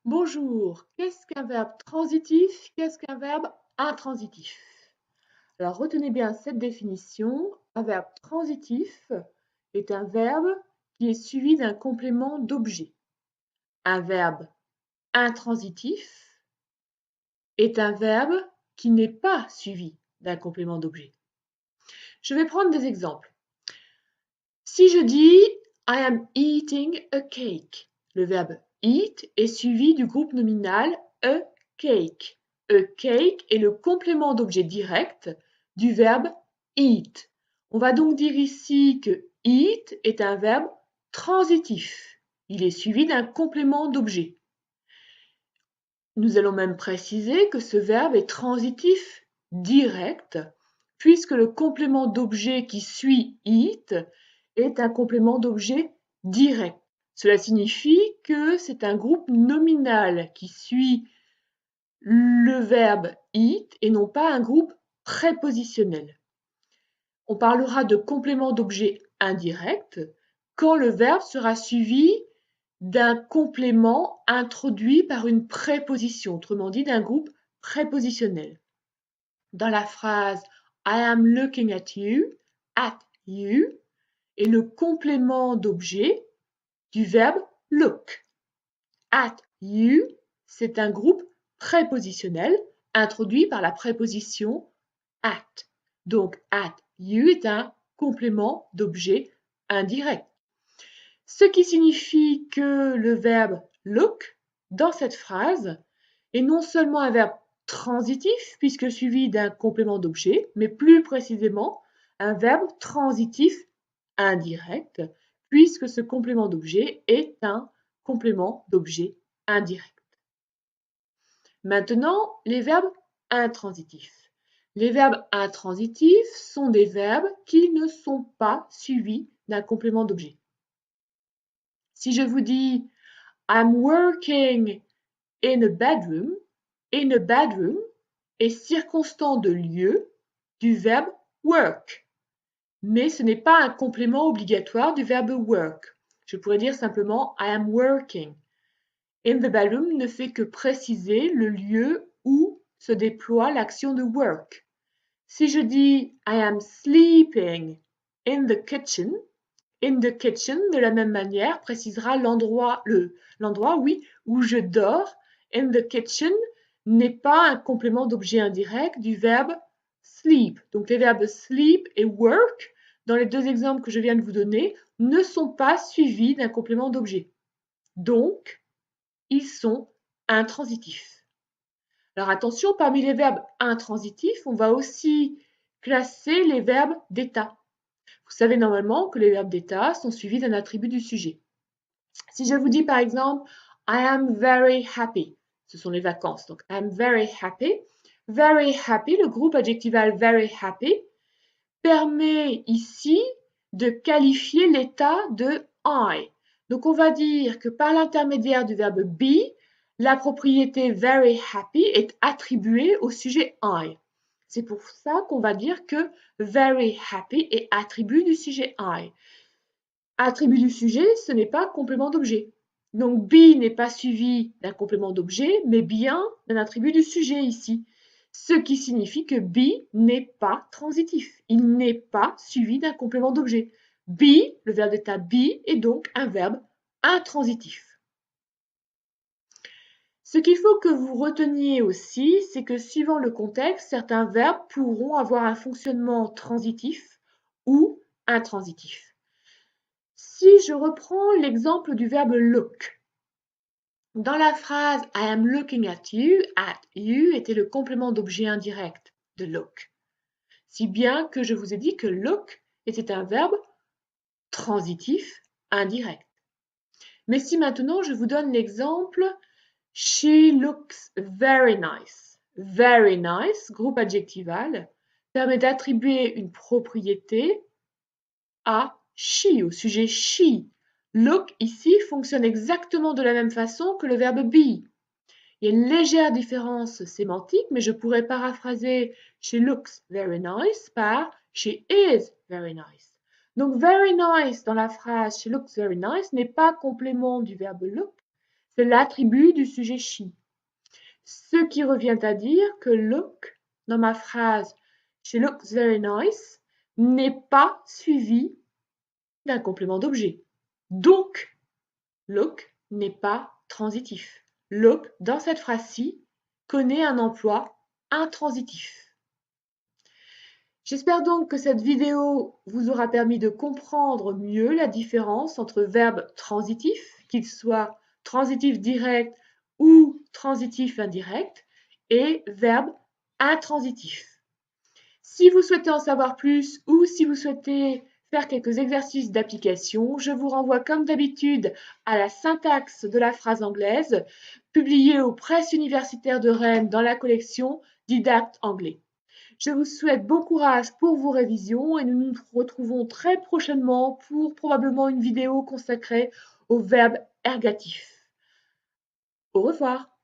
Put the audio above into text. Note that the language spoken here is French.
Bonjour, qu'est-ce qu'un verbe transitif? Qu'est-ce qu'un verbe intransitif? Alors retenez bien cette définition. Un verbe transitif est un verbe qui est suivi d'un complément d'objet. Un verbe intransitif est un verbe qui n'est pas suivi d'un complément d'objet. Je vais prendre des exemples. Si je dis I am eating a cake, le verbe eat est suivi du groupe nominal a cake. A cake est le complément d'objet direct du verbe eat. On va donc dire ici que eat est un verbe transitif. Il est suivi d'un complément d'objet. Nous allons même préciser que ce verbe est transitif direct puisque le complément d'objet qui suit eat est un complément d'objet direct. Cela signifie que c'est un groupe nominal qui suit le verbe eat et non pas un groupe prépositionnel. On parlera de complément d'objet indirect quand le verbe sera suivi d'un complément introduit par une préposition, autrement dit d'un groupe prépositionnel. Dans la phrase I am looking at you est le complément d'objet du verbe look. At you, c'est un groupe prépositionnel introduit par la préposition at. Donc at you est un complément d'objet indirect. Ce qui signifie que le verbe look, dans cette phrase, est non seulement un verbe transitif, puisque suivi d'un complément d'objet, mais plus précisément un verbe transitif indirect, puisque ce complément d'objet est un complément d'objet indirect. Maintenant, les verbes intransitifs. Les verbes intransitifs sont des verbes qui ne sont pas suivis d'un complément d'objet. Si je vous dis I'm working in a bedroom est circonstant de lieu du verbe work. Mais ce n'est pas un complément obligatoire du verbe work. Je pourrais dire simplement I am working. In the bedroom ne fait que préciser le lieu où se déploie l'action de work. Si je dis I am sleeping in the kitchen de la même manière précisera l'endroit où je dors. In the kitchen n'est pas un complément d'objet indirect du verbe sleep. Donc les verbes sleep et work, dans les deux exemples que je viens de vous donner, ne sont pas suivis d'un complément d'objet. Donc, ils sont intransitifs. Alors attention, parmi les verbes intransitifs, on va aussi classer les verbes d'état. Vous savez normalement que les verbes d'état sont suivis d'un attribut du sujet. Si je vous dis par exemple I am very happy, ce sont les vacances. Donc I am very happy. Very happy, le groupe adjectival very happy, permet ici de qualifier l'état de I. Donc on va dire que par l'intermédiaire du verbe be, la propriété very happy est attribuée au sujet I. C'est pour ça qu'on va dire que very happy est attribut du sujet I. Attribut du sujet, ce n'est pas complément d'objet. Donc be n'est pas suivi d'un complément d'objet, mais bien d'un attribut du sujet ici. Ce qui signifie que be n'est pas transitif. Il n'est pas suivi d'un complément d'objet. Be, le verbe d'état be, est donc un verbe intransitif. Ce qu'il faut que vous reteniez aussi, c'est que suivant le contexte, certains verbes pourront avoir un fonctionnement transitif ou intransitif. Si je reprends l'exemple du verbe look, dans la phrase I am looking at you était le complément d'objet indirect de look. Si bien que je vous ai dit que look était un verbe transitif indirect. Mais si maintenant je vous donne l'exemple She looks very nice. Very nice, groupe adjectival, permet d'attribuer une propriété à she, au sujet she. Look ici fonctionne exactement de la même façon que le verbe be. Il y a une légère différence sémantique, mais je pourrais paraphraser she looks very nice par she is very nice. Donc very nice dans la phrase she looks very nice n'est pas complément du verbe look, c'est l'attribut du sujet she. Ce qui revient à dire que look dans ma phrase she looks very nice n'est pas suivi d'un complément d'objet. Donc, look n'est pas transitif. Look, dans cette phrase-ci, connaît un emploi intransitif. J'espère donc que cette vidéo vous aura permis de comprendre mieux la différence entre verbes transitifs, qu'ils soient transitifs directs ou transitifs indirects, et verbes intransitifs. Si vous souhaitez en savoir plus ou si vous souhaitez faire quelques exercices d'application, je vous renvoie comme d'habitude à la syntaxe de la phrase anglaise, publiée aux presses universitaires de Rennes dans la collection Didacte anglais. Je vous souhaite bon courage pour vos révisions et nous nous retrouvons très prochainement pour probablement une vidéo consacrée aux verbes ergatifs. Au revoir.